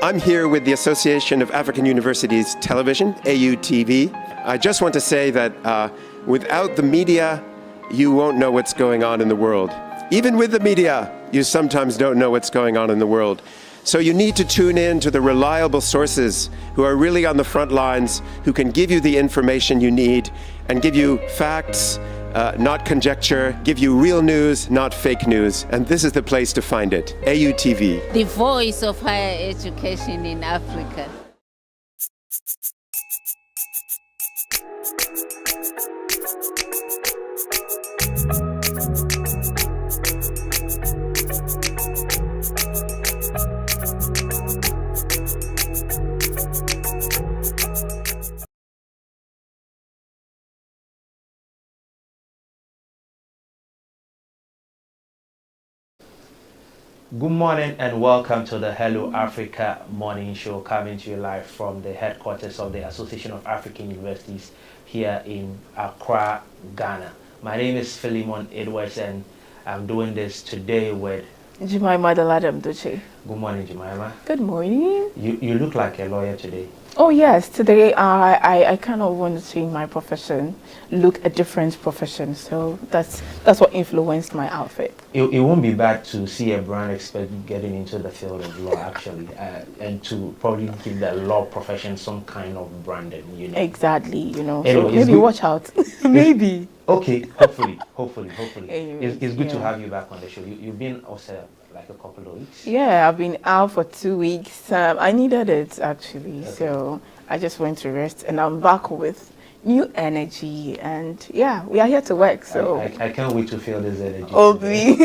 I'm here with the Association of African Universities Television, AUTV. I just want to say that without the media, you won't know what's going on in the world. Even with the media, you sometimes don't know what's going on in the world. So you need to tune in to the reliable sources who are really on the front lines, who can give you the information you need and give you facts, not conjecture, give you real news, not fake news. And this is the place to find it, AUTV. The voice of higher education in Africa. Good morning and welcome to the Hello Africa morning show, coming to you live from the headquarters of the Association of African Universities here in Accra, Ghana. My name is Philemon Edwards and I'm doing this today with Jemima Daladam Duce. Good morning, Jemima. Good morning. You look like a lawyer today. Oh yes, today I kind of want to see my profession look a different profession, so that's what influenced my outfit. It won't be bad to see a brand expert getting into the field of law actually, and to probably give the law profession some kind of branding, you know. Exactly, you know. Anyway, so maybe watch out. Maybe. Okay, hopefully. Anyway, It's good to yeah. have you back on the show. You've been also like a couple of weeks. Yeah, I've been out for 2 weeks. I needed it actually, Okay. so I just went to rest, and I'm back with new energy, and yeah, we are here to work. So I can't wait to feel this energy. Obi.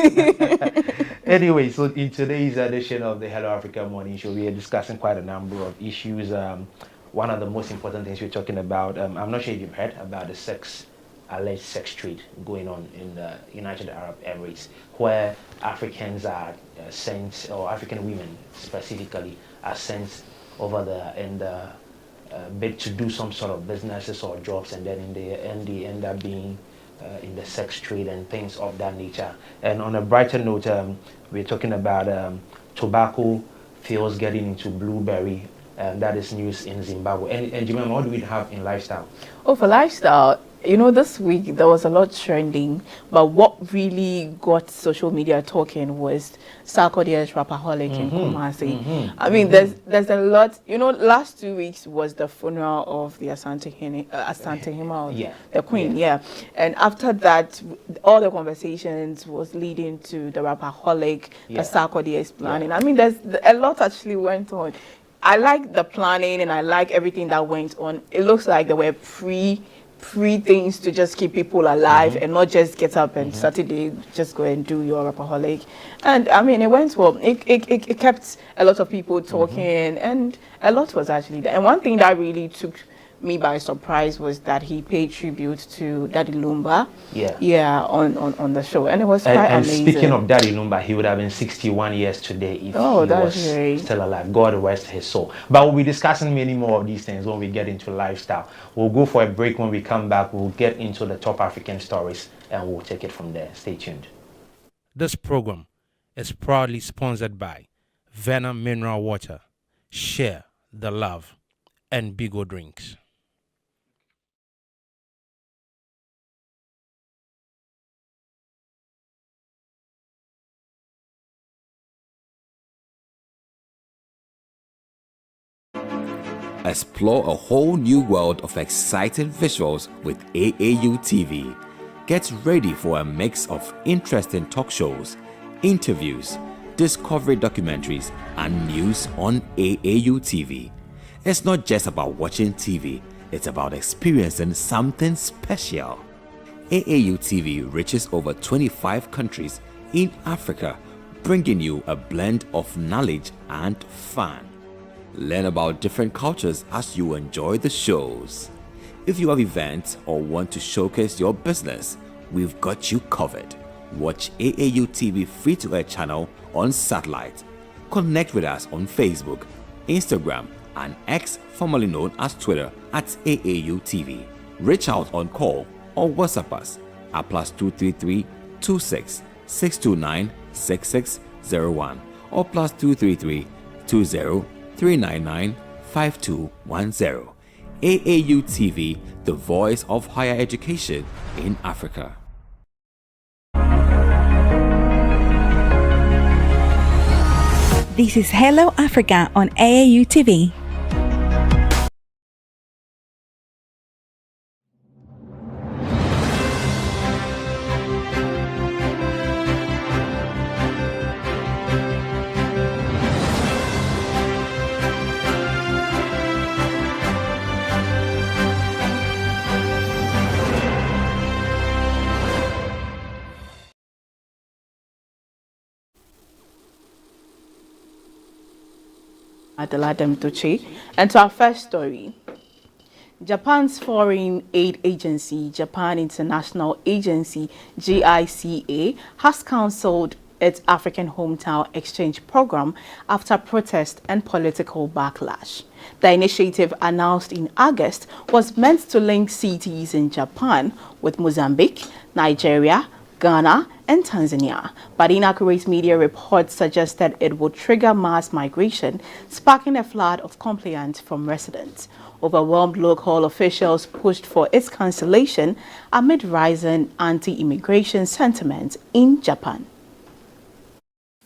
Anyway, so in today's edition of the Hello Africa Morning Show, we are discussing quite a number of issues. One of the most important things we're talking about, I'm not sure if you've heard about the alleged sex trade going on in the United Arab Emirates, where Africans are sent, or African women specifically, are sent over there and bid to do some sort of businesses or jobs, and then in the end they end up being in the sex trade and things of that nature. And on a brighter note, we're talking about tobacco fields getting into blueberry. That is news in Zimbabwe. And Jemima, what do we have in lifestyle? Oh, for lifestyle, you know, this week there was a lot trending, but what really got social media talking was Sarkodie's Rapaholic in Kumasi. I mean, there's a lot. You know, last 2 weeks was the funeral of the Asante Hima, Yeah. the Queen, yeah. And after that, all the conversations was leading to the Rapaholic, Yeah. the Sarkodie's planning. I mean, there's a lot actually went on. I like the planning and I like everything that went on. It looks like there were pre things to just keep people alive and not just get up and Saturday just go and do your Rapaholic. And I mean, it went well. It kept a lot of people talking, and a lot was actually there. And one thing that really took me by surprise was that he paid tribute to Daddy Lumba. Yeah, on the show, and it was quite And amazing. speaking of Daddy Lumba, he would have been 61 years today if he was still alive. God rest his soul. But we'll be discussing many more of these things when we get into lifestyle. We'll go for a break. When we come back, we'll get into the top African stories and we'll take it from there. Stay tuned. This program is proudly sponsored by Venom Mineral Water, Share the Love, and Bigo Drinks. Explore a whole new world of exciting visuals with AAU TV. Get ready for a mix of interesting talk shows, interviews, discovery documentaries, and news on AAU TV. It's not just about watching TV, it's about experiencing something special. AAU TV reaches over 25 countries in Africa, bringing you a blend of knowledge and fun. Learn about different cultures as you enjoy the shows. If you have events or want to showcase your business, we've got you covered. Watch AAU TV free-to-air channel on satellite. Connect with us on Facebook, Instagram, and X, formerly known as Twitter, at AAU TV. Reach out on call or WhatsApp us at +233 26 629 6601 or +233 20 399 5210. AAU TV, the voice of higher education in Africa. This is Hello Africa on AAU TV. Adeladem Tucci. And to our first story, Japan's foreign aid agency, Japan International Agency, JICA, has cancelled its African Hometown Exchange program after protest and political backlash. The initiative, announced in August, was meant to link cities in Japan with Mozambique, Nigeria, Ghana, and Tanzania, but inaccurate media reports suggested it would trigger mass migration, sparking a flood of complaints from residents. Overwhelmed local officials pushed for its cancellation amid rising anti-immigration sentiment in Japan.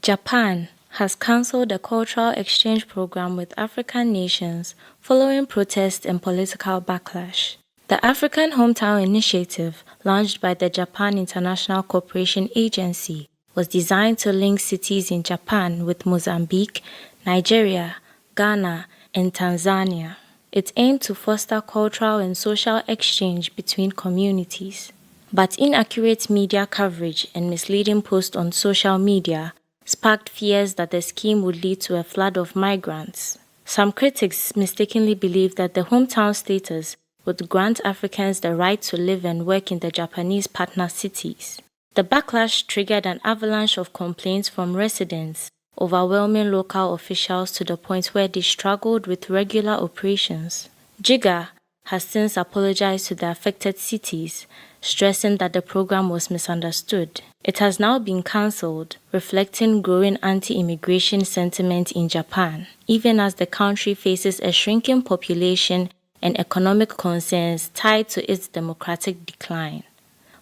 Japan has cancelled a cultural exchange program with African nations following protests and political backlash. The African Hometown Initiative, launched by the Japan International Cooperation Agency, was designed to link cities in Japan with Mozambique, Nigeria, Ghana, and Tanzania. It aimed to foster cultural and social exchange between communities. But inaccurate media coverage and misleading posts on social media sparked fears that the scheme would lead to a flood of migrants. Some critics mistakenly believed that the hometown status would grant Africans the right to live and work in the Japanese partner cities. The backlash triggered an avalanche of complaints from residents, overwhelming local officials to the point where they struggled with regular operations. JICA has since apologized to the affected cities, stressing that the program was misunderstood. It has now been cancelled, reflecting growing anti-immigration sentiment in Japan, even as the country faces a shrinking population and economic concerns tied to its democratic decline.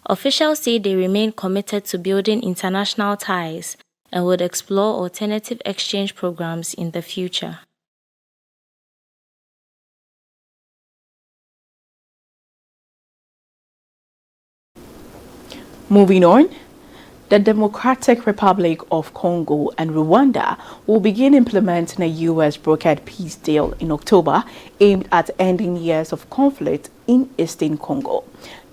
Officials say they remain committed to building international ties and would explore alternative exchange programs in the future. Moving on, the Democratic Republic of Congo and Rwanda will begin implementing a U.S. brokered peace deal in October aimed at ending years of conflict in eastern Congo.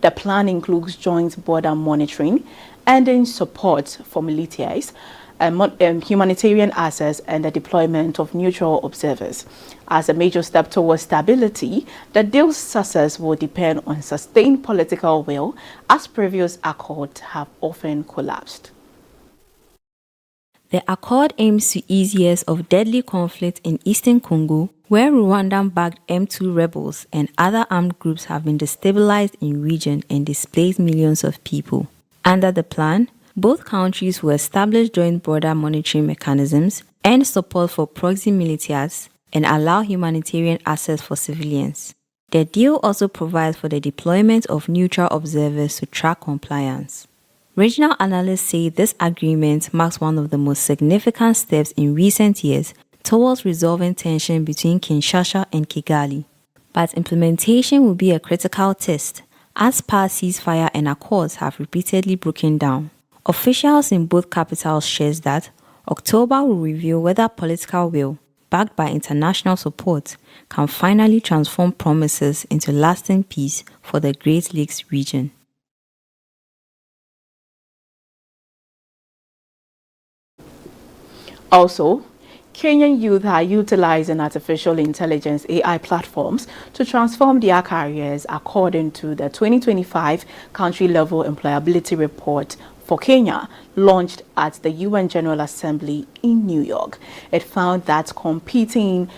The plan includes joint border monitoring, ending support for militias, humanitarian access, and the deployment of neutral observers. As a major step towards stability, the deal's success will depend on sustained political will, as previous accords have often collapsed. The accord aims to ease years of deadly conflict in eastern Congo, where Rwandan-backed M2 rebels and other armed groups have been destabilized in region and displaced millions of people. Under the plan, both countries will establish joint border monitoring mechanisms, end support for proxy militias, and allow humanitarian access for civilians. The deal also provides for the deployment of neutral observers to track compliance. Regional analysts say this agreement marks one of the most significant steps in recent years towards resolving tension between Kinshasa and Kigali. But implementation will be a critical test, as past ceasefire and accords have repeatedly broken down. Officials in both capitals stress that October will reveal whether political will, backed by international support, can finally transform promises into lasting peace for the Great Lakes region. Also, Kenyan youth are utilizing artificial intelligence AI platforms to transform their careers, according to the 2025 country-level employability report for Kenya, launched at the UN General Assembly in New York. It found that completing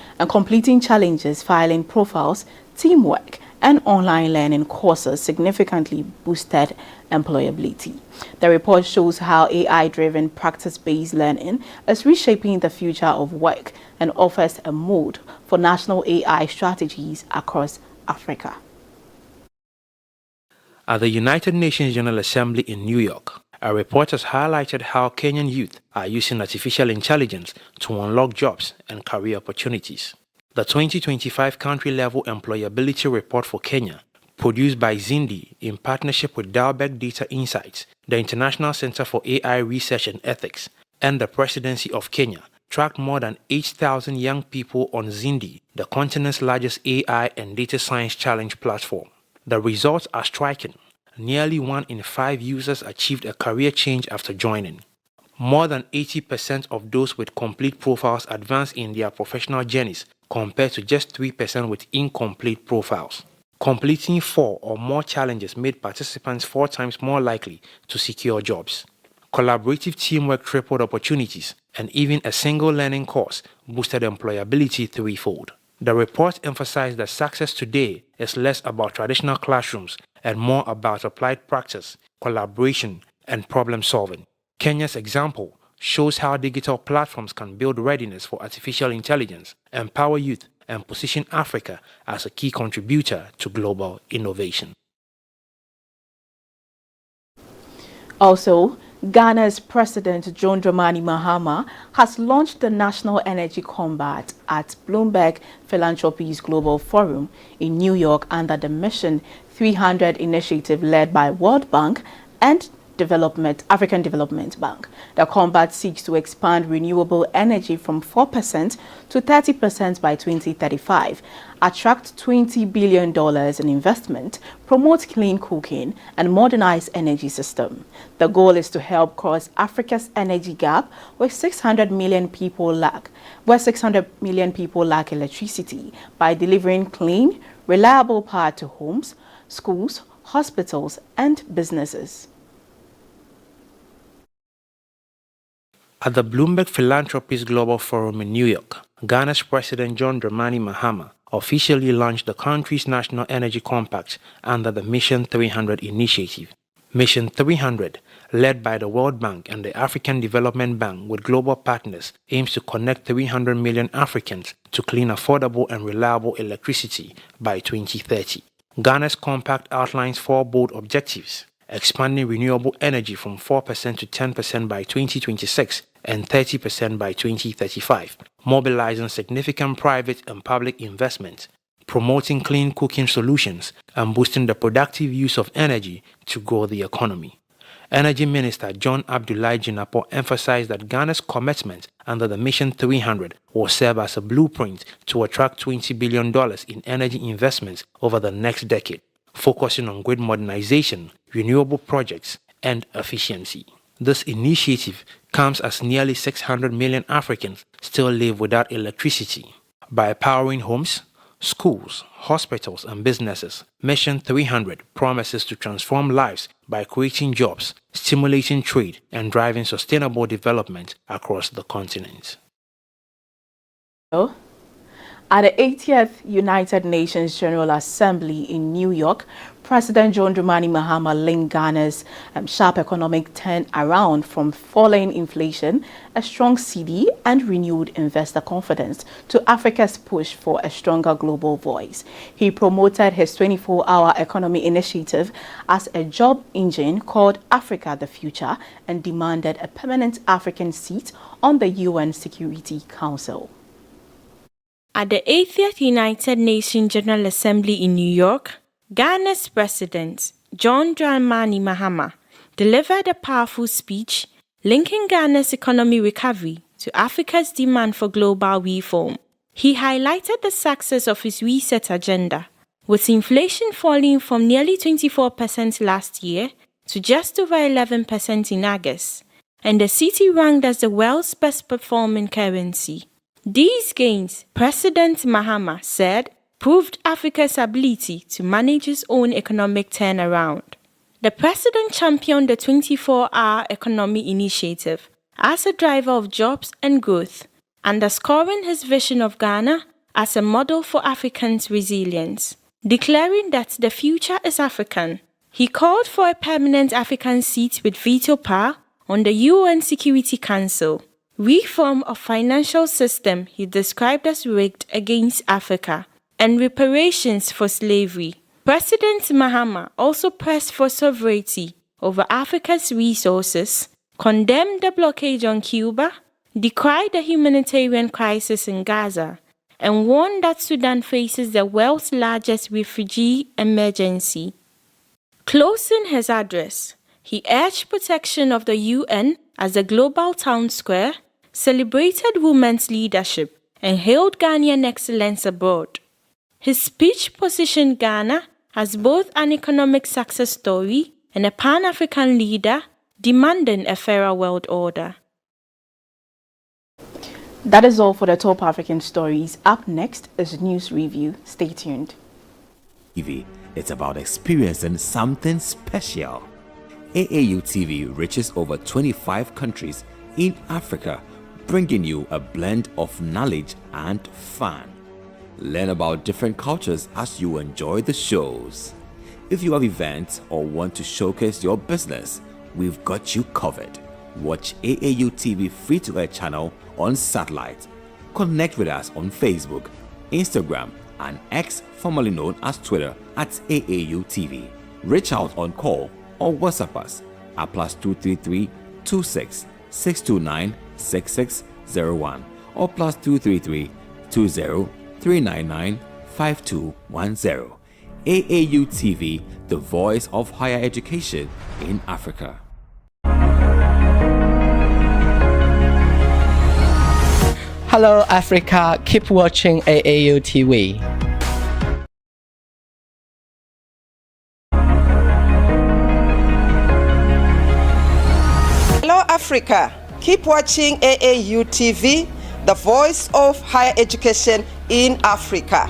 challenges, filing profiles, teamwork, and online learning courses significantly boosted employability. The report shows how AI-driven practice-based learning is reshaping the future of work and offers a mode for national AI strategies across Africa. At the United Nations General Assembly in New York, a report has highlighted how Kenyan youth are using artificial intelligence to unlock jobs and career opportunities. The 2025 country-level employability report for Kenya, produced by Zindi in partnership with Dalberg Data Insights, the International Center for AI Research and Ethics, and the Presidency of Kenya, tracked more than 8,000 young people on Zindi, the continent's largest AI and data science challenge platform. The results are striking. Nearly 1 in 5 users achieved a career change after joining. More than 80% of those with complete profiles advanced in their professional journeys, compared to just 3% with incomplete profiles. Completing 4 or more challenges made participants 4 times more likely to secure jobs. Collaborative teamwork tripled opportunities, and even a single learning course boosted employability threefold. The report emphasized that success today is less about traditional classrooms and more about applied practice, collaboration, and problem solving. Kenya's example shows how digital platforms can build readiness for artificial intelligence, empower youth, and position Africa as a key contributor to global innovation. Also, Ghana's President John Dramani Mahama has launched the National Energy Combat at Bloomberg Philanthropies Global Forum in New York under the Mission 300 initiative led by World Bank and African Development Bank. The combat seeks to expand renewable energy from 4% to 30% by 2035, attract $20 billion in investment, promote clean cooking, and modernize energy system. The goal is to help cross Africa's energy gap where 600 million people lack electricity by delivering clean, reliable power to homes, schools, hospitals, and businesses. At the Bloomberg Philanthropies Global Forum in New York, Ghana's President John Dramani Mahama officially launched the country's National Energy Compact under the Mission 300 initiative. Mission 300, led by the World Bank and the African Development Bank with global partners, aims to connect 300 million Africans to clean, affordable, and reliable electricity by 2030. Ghana's compact outlines 4 bold objectives: expanding renewable energy from 4% to 10% by 2026 and 30% by 2035, mobilizing significant private and public investment, promoting clean cooking solutions, and boosting the productive use of energy to grow the economy. Energy Minister John Abdullahi Jinapor emphasized that Ghana's commitment under the Mission 300 will serve as a blueprint to attract $20 billion in energy investments over the next decade, focusing on grid modernization, renewable projects, and efficiency. This initiative comes as nearly 600 million Africans still live without electricity. By powering homes, schools, hospitals, and businesses, Mission 300 promises to transform lives by creating jobs, stimulating trade, and driving sustainable development across the continent. At the 80th United Nations General Assembly in New York, President John Dramani Mahama linked Ghana's sharp economic turnaround from falling inflation, a strong cedi, and renewed investor confidence to Africa's push for a stronger global voice. He promoted his 24-hour economy initiative as a job engine called Africa the Future and demanded a permanent African seat on the UN Security Council. At the 80th United Nations General Assembly in New York, Ghana's President John Dramani Mahama delivered a powerful speech linking Ghana's economy recovery to Africa's demand for global reform. He highlighted the success of his reset agenda, with inflation falling from nearly 24% last year to just over 11% in August, and the cedi ranked as the world's best performing currency. These gains, President Mahama said, proved Africa's ability to manage its own economic turnaround. The president championed the 24-hour economy initiative as a driver of jobs and growth, underscoring his vision of Ghana as a model for Africans' resilience. declaring that the future is African. He called for a permanent African seat with veto power on the UN Security Council. Reform of financial system he described as rigged against Africa, and reparations for slavery. President Mahama also pressed for sovereignty over Africa's resources, condemned the blockade on Cuba, decried the humanitarian crisis in Gaza, and warned that Sudan faces the world's largest refugee emergency. Closing his address, he urged protection of the UN as a global town square, celebrated women's leadership, and hailed Ghanaian excellence abroad. His speech positioned Ghana as both an economic success story and a Pan-African leader demanding a fairer world order. That is all for the top African stories. Up next is News Review. Stay tuned. TV, it's about experiencing something special. AAU TV reaches over 25 countries in Africa, bringing you a blend of knowledge and fun. Learn about different cultures as you enjoy the shows. If you have events or want to showcase your business, we've got you covered. Watch AAU TV free-to-air channel on satellite. Connect with us on Facebook, Instagram, and X, formerly known as Twitter, at AAU TV. Reach out on call or WhatsApp us at +233 26 629 6601 or +233 20 399 5210. AAU TV, the voice of higher education in Africa. Hello Africa, keep watching AAU TV. Hello Africa, keep watching AAU TV, the voice of higher education in Africa.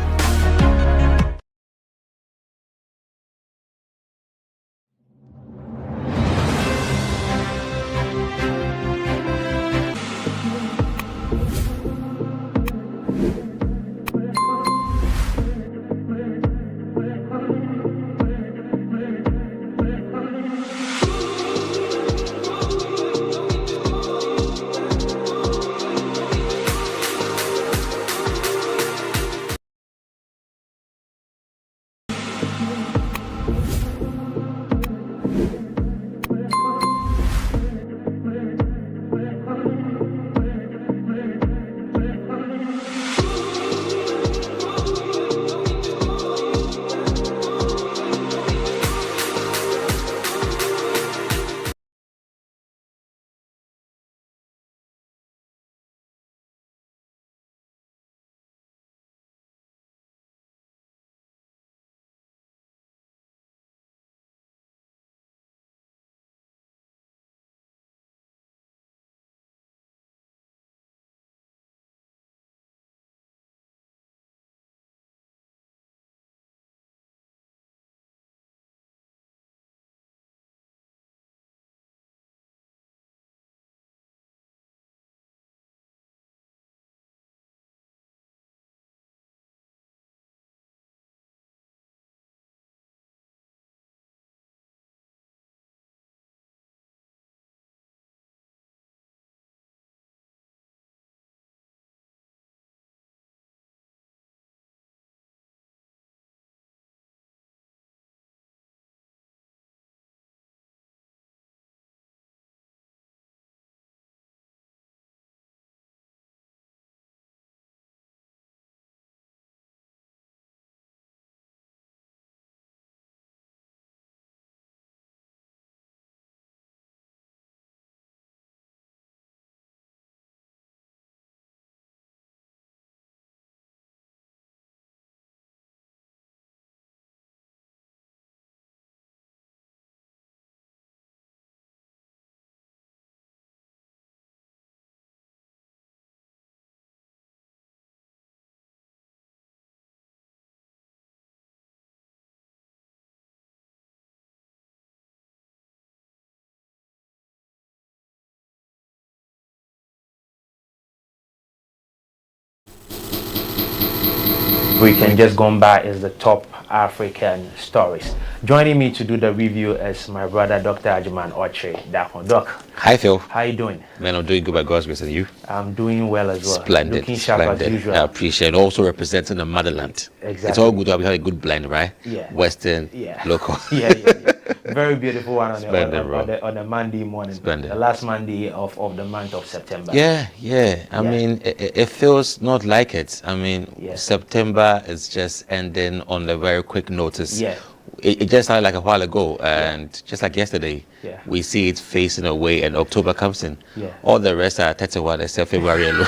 We can just go by as the top African stories. Joining me to do the review is my brother, Dr. Ajuman Oche. Doc. Hi, Phil. How you doing? Man, I'm doing good by God's grace, and you? I'm doing well as well. Splendid. Looking sharp as usual. I appreciate it. Also representing the motherland. Exactly. It's all good to have a good blend, right? Yeah. Western, local. Yeah. Very beautiful one on a Monday morning. Splendid. The last Monday of the month of September. Yeah. I mean, it feels not like it. I mean, September is just ending on a very quick notice. Yeah. It just started like a while ago, and just like yesterday, we see it facing away, and October comes in. Yeah. All the rest are 31 except February alone.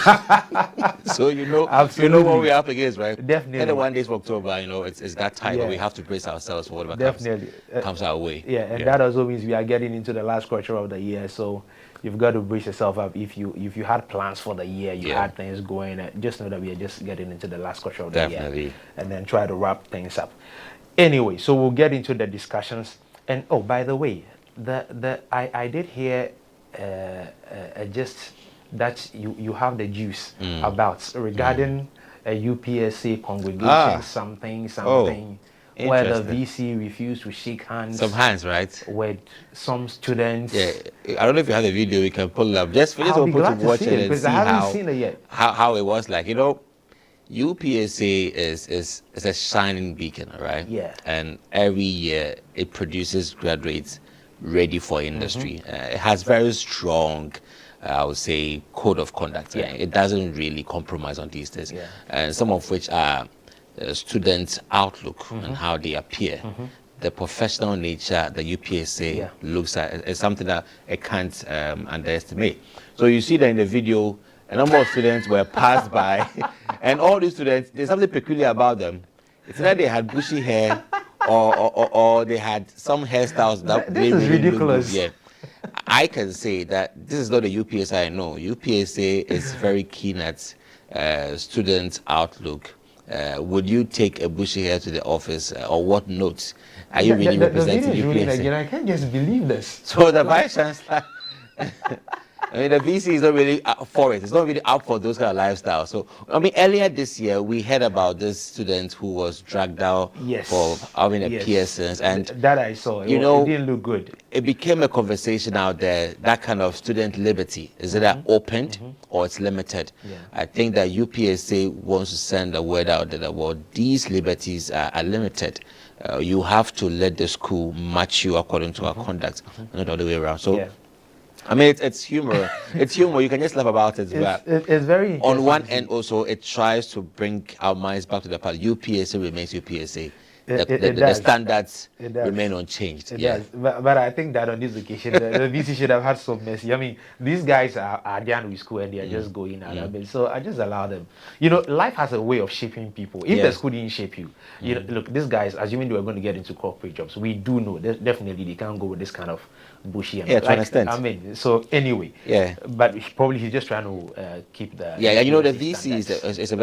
So you know what we're up against, right? Definitely. 31 days of October, it's that time where we have to brace ourselves for whatever comes our way. Yeah, and that also means we are getting into the last quarter of the year, so you've got to brace yourself up. If you had plans for the year, you had things going, just know that we are just getting into the last quarter of the year, and then try to wrap things up. Anyway, so we'll get into the discussions. And oh, by the way, I did hear just that you have the juice about regarding a UPSA congregation, something, where the VC refused to shake hands. Some hands, right? With some students. Yeah, I don't know if you have the video, we can pull it up. Just for people to watch it and see I haven't seen it yet. How it was like. UPSA is a shining beacon, right? Yeah. And every year it produces graduates ready for industry. It has very strong, I would say, code of conduct. Yeah. It doesn't really compromise on these things. And some of which are students' outlook and how they appear. The professional nature the UPSA looks at is something that it can't underestimate. So you see that in the video, a number of students were passed by, and all these students, there's something peculiar about them. It's that they had bushy hair, or they had some hairstyles that this is really ridiculous. Look good. I can say that this is not the UPSA I know. UPSA is very keen at students' outlook. Would you take a bushy hair to the office, or what notes are you really representing the UPSA? Again, I can't just believe this. So the vice chancellor. I mean, the VC is not really for it. It's not really up for those kind of lifestyles. So, I mean, earlier this year, we heard about this student who was dragged out for having a Pearson's. And that I saw. It didn't look good. It became a conversation out there, that kind of student liberty. Is it opened or it's limited? I think that UPSA wants to send a word out there that, these liberties are limited. You have to let the school match you according to our conduct, not the other way around. So. I mean, it's humor. It's humor. You can just laugh about it. It's very on one end also, it tries to bring our minds back to the past. UPSA remains UPSA. The standards remain unchanged. It does. But I think that on this occasion, the VC should have had some mercy. I mean, these guys are done with school and they are just going out of it. So I just allow them. Life has a way of shaping people. If the school didn't shape you, look, these guys, assuming they were going to get into corporate jobs, we do know definitely they can't go with this kind of bushy. And to understand. I mean, so anyway. But probably he's just trying to keep the. The VC is a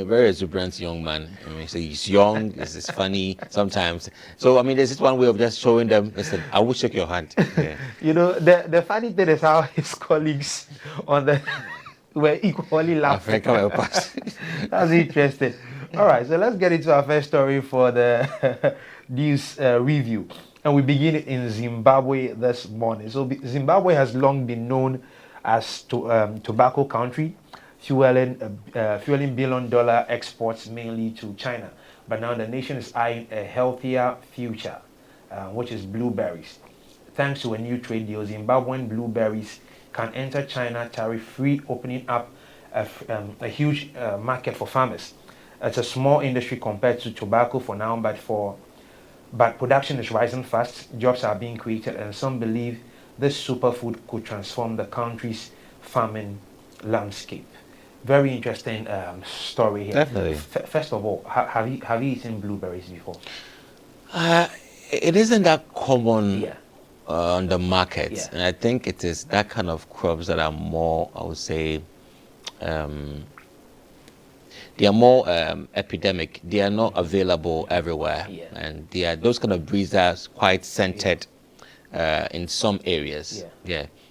very exuberant young man. I mean, so he's young. He's funny sometimes. So I mean, there's this one way of just showing them. Listen, I will shake your hand. The funny thing is how his colleagues on the were equally laughing. That's interesting. All right, so let's get into our first story for the news review. And we begin in Zimbabwe this morning. So Zimbabwe has long been known as tobacco country, fueling billion-dollar exports mainly to China. But now the nation is eyeing a healthier future, which is blueberries. Thanks to a new trade deal, Zimbabwean blueberries can enter China tariff-free, opening up a huge market for farmers. It's a small industry compared to tobacco for now, but production is rising fast, jobs are being created, and some believe this superfood could transform the country's farming landscape. Very interesting story here. Definitely. First of all, have you eaten blueberries before? It isn't that common on the market, and I think it is that kind of crops that are more, I would say, they are more epidemic. They are not available everywhere, and they are those kind of breeds that are quite centered in some areas.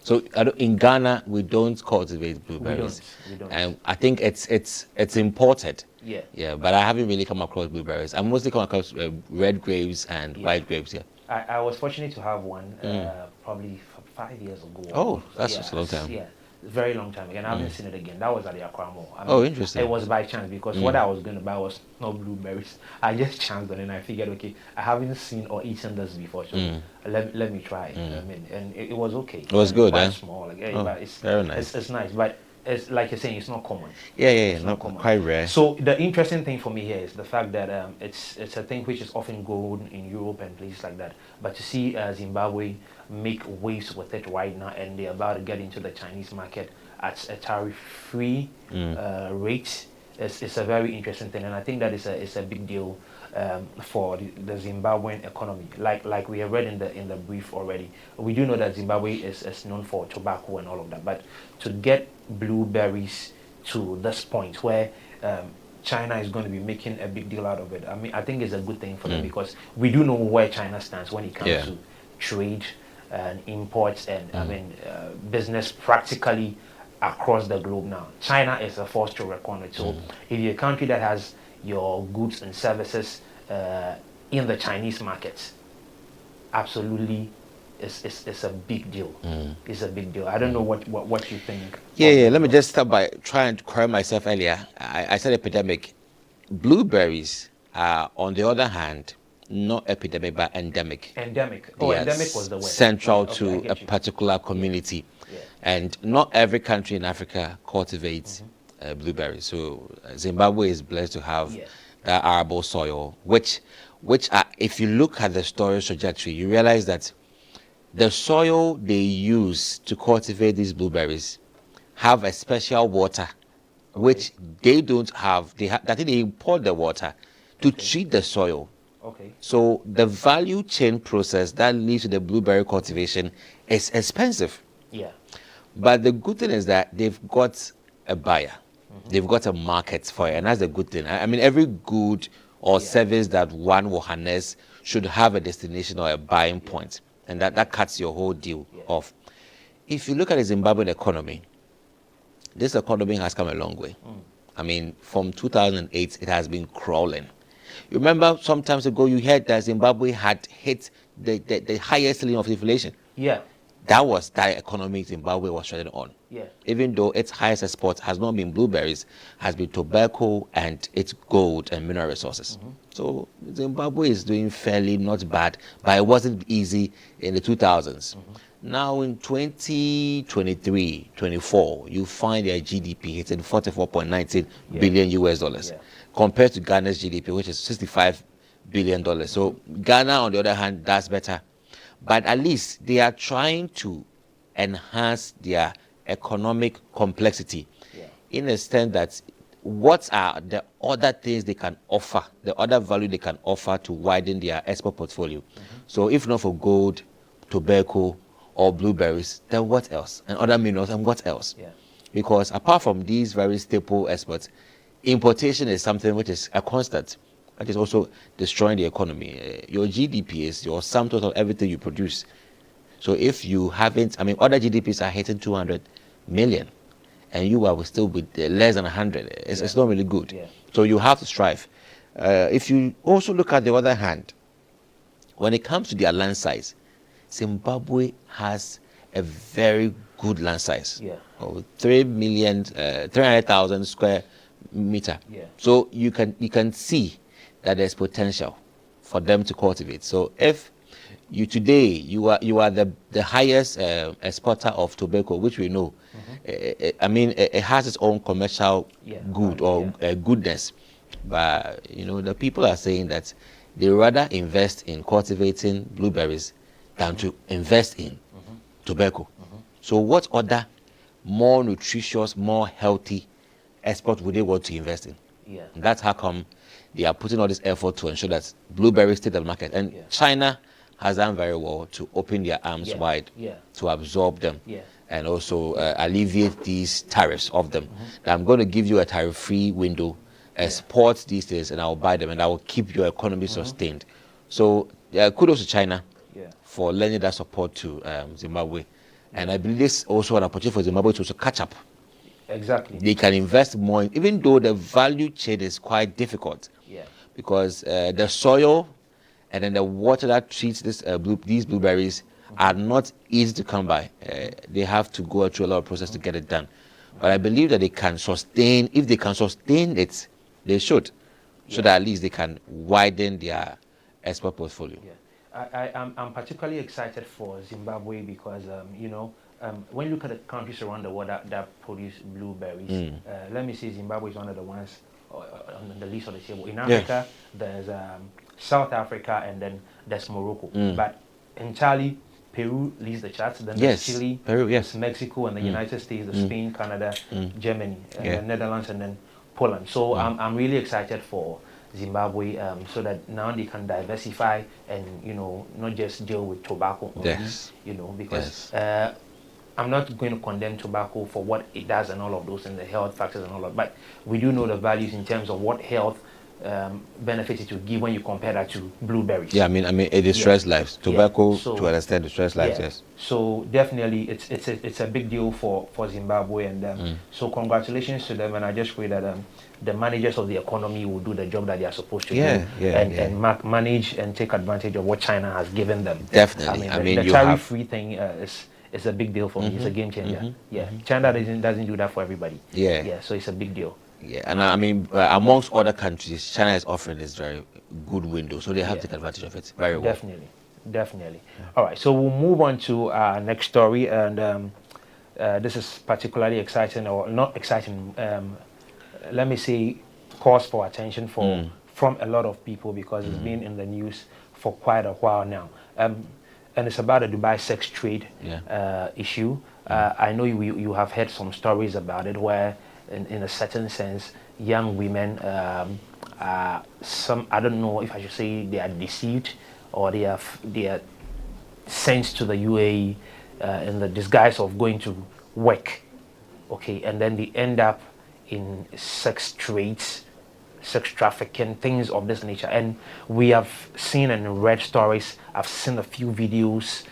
So in Ghana, we don't cultivate blueberries, we don't. And I think it's imported. Yeah. But I haven't really come across blueberries. I'm mostly come across red grapes and white grapes. Yeah. I was fortunate to have one probably 5 years ago. Oh, that's a long time. Yeah, very long time again. I haven't seen it again. That was at the Accra Mall. Interesting. It was by chance because what I was going to buy was no blueberries. I just chanced on it and I figured, okay, I haven't seen or eaten this before, so let me try it. I mean, and it was okay. It was good, quite small. Like, but it's very nice. It's nice, but it's like you're saying, it's not common. Yeah, not common. Quite rare. So the interesting thing for me here is the fact that it's a thing which is often grown in Europe and places like that. But to see Zimbabwe make waves with it right now, and they're about to get into the Chinese market at a tariff-free rate, it's a very interesting thing, and I think that is a big deal for the Zimbabwean economy. Like we have read in the brief already, we do know that Zimbabwe is known for tobacco and all of that, but to get blueberries to this point where China is going to be making a big deal out of it, I mean, I think it's a good thing for them, because we do know where China stands when it comes to trade and imports and I mean business practically across the globe now. China is a force to reckon with. So if you're a country that has your goods and services in the Chinese markets, absolutely it's a big deal. It's a big deal. I don't know what you think. Yeah. Let me just start by trying to correct myself earlier. I said epidemic. Blueberries are, on the other hand, not epidemic but endemic. Endemic. Endemic was the word. Central to a particular community. And not every country in Africa cultivates blueberries. So Zimbabwe is blessed to have that arable soil, which if you look at the storage trajectory, you realize that the soil they use to cultivate these blueberries have a special water, which they don't have. I think they import the water to treat the soil. So the value chain process that leads to the blueberry cultivation is expensive. But the good thing is that they've got a buyer. They've got a market for it, and that's a good thing. I mean, every good or service that one will harness should have a destination or a buying point, and that cuts your whole deal off. If you look at the Zimbabwean economy, this economy has come a long way. I mean, from 2008, it has been crawling. You remember some time ago, you heard that Zimbabwe had hit the highest ceiling of inflation. That was that economy Zimbabwe was trading on. Even though its highest export has not been blueberries, has been tobacco and its gold and mineral resources. So Zimbabwe is doing fairly not bad, but it wasn't easy in the 2000s. Now in 2023, 24, you find their GDP hitting 44.19 billion US dollars, compared to Ghana's GDP, which is $65 billion. So Ghana, on the other hand, does better. But at least they are trying to enhance their economic complexity in a sense that what are the other things they can offer, the other value they can offer to widen their export portfolio. So if not for gold, tobacco, or blueberries, then what else? And other minerals, and what else? Because apart from these very staple exports, importation is something which is a constant. That is also destroying the economy. Your GDP is your sum total of everything you produce. So if you haven't, I mean, other GDPs are hitting 200 million, and you are still with less than 100. It's not really good. So you have to strive. If you also look at the other hand, when it comes to their land size, Zimbabwe has a very good land size. Of 300,000 square meter. So you can see that there's potential for them to cultivate. So if you today you are the highest exporter of tobacco, which we know, I mean it has its own commercial good or goodness, but you know the people are saying that they rather invest in cultivating blueberries than to invest in tobacco. So what other more nutritious, more healthy export would they want to invest in? And that's how come they are putting all this effort to ensure that blueberries stay in the market. And China has done very well to open their arms wide to absorb them and also alleviate these tariffs of them. Now, I'm going to give you a tariff-free window, export these things, and I'll buy them, and I will keep your economy sustained. So kudos to China for lending that support to Zimbabwe. And I believe this is also an opportunity for Zimbabwe to also catch up Exactly. They can invest more, even though the value chain is quite difficult. Yeah. Because the soil and then the water that treats these blueberries are not easy to come by. They have to go through a lot of process to get it done. But I believe that they can sustain, if they can sustain it, they should, so that at least they can widen their export portfolio. Yeah. I'm particularly excited for Zimbabwe because, when you look at the countries around the world that produce blueberries, let me say Zimbabwe is one of the ones on the list of the table. In Africa, there's South Africa, and then there's Morocco. But entirely, Peru leads the charts, then there's Chile, Peru, there's Mexico, and the United States, Spain, Canada, Germany, the Netherlands, and then Poland. So I'm really excited for Zimbabwe, so that now they can diversify and not just deal with tobacco only, because I'm not going to condemn tobacco for what it does and all of those and the health factors and all of that, but we do know the values in terms of what health benefits it will give when you compare that to blueberries. Yeah, I mean, it destroys lives. Tobacco, So, to understand, destroys lives. Yes. So definitely, it's a big deal for Zimbabwe, and so congratulations to them. And I just pray that the managers of the economy will do the job that they are supposed to do, and manage and take advantage of what China has given them. Definitely. I mean, the tariff-free thing is a big deal for me. It's a game changer. China doesn't do that for everybody. So it's a big deal. Yeah, and I mean, amongst other countries, China is offering this very good window, so they have to take advantage of it very well. Definitely. All right, so we'll move on to our next story, and this is particularly exciting, or not exciting, let me say, cause for attention from a lot of people, because it's been in the news for quite a while now. And it's about the Dubai sex trade issue. I know you have heard some stories about it where, in a certain sense, young women, I don't know if I should say they are deceived, or they are sent to the UAE in the disguise of going to work, and then they end up in sex trades, sex trafficking, things of this nature. And we have seen and read stories. I've seen a few videos.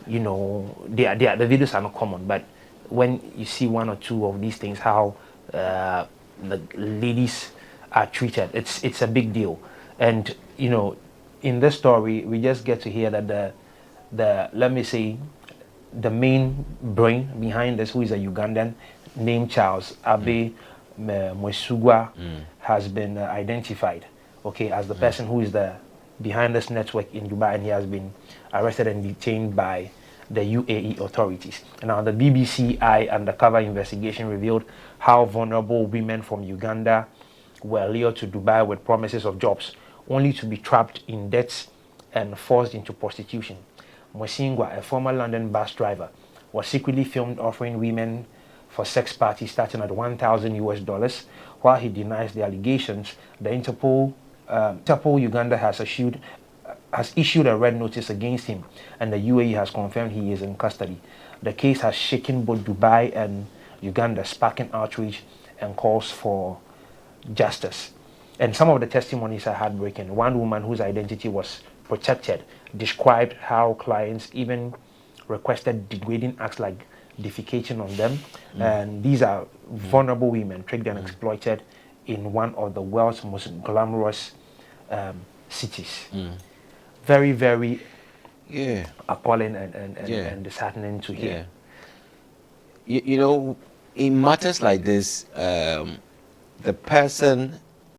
The videos are not common, but when you see one or two of these things, how the ladies are treated, it's a big deal. And in this story, we just get to hear that the let me say, the main brain behind this, who is a Ugandan named Charles Abe Mwesugwa, has been identified, as the person who is behind this network in Dubai, and he has been arrested and detained by the UAE authorities. Now, the BBC undercover investigation revealed how vulnerable women from Uganda were lured to Dubai with promises of jobs, only to be trapped in debts and forced into prostitution. Mwesingwa, a former London bus driver, was secretly filmed offering women for sex parties starting at $1,000. While he denies the allegations, the Interpol Uganda has issued a red notice against him, and the UAE has confirmed he is in custody. The case has shaken both Dubai and Uganda, sparking outrage and calls for justice. And some of the testimonies are heartbreaking. One woman whose identity was protected described how clients even requested degrading acts like defecating on them. And these are vulnerable women, tricked and exploited in one of the world's most glamorous cities. Very, very appalling and disheartening to hear. In matters like this, the person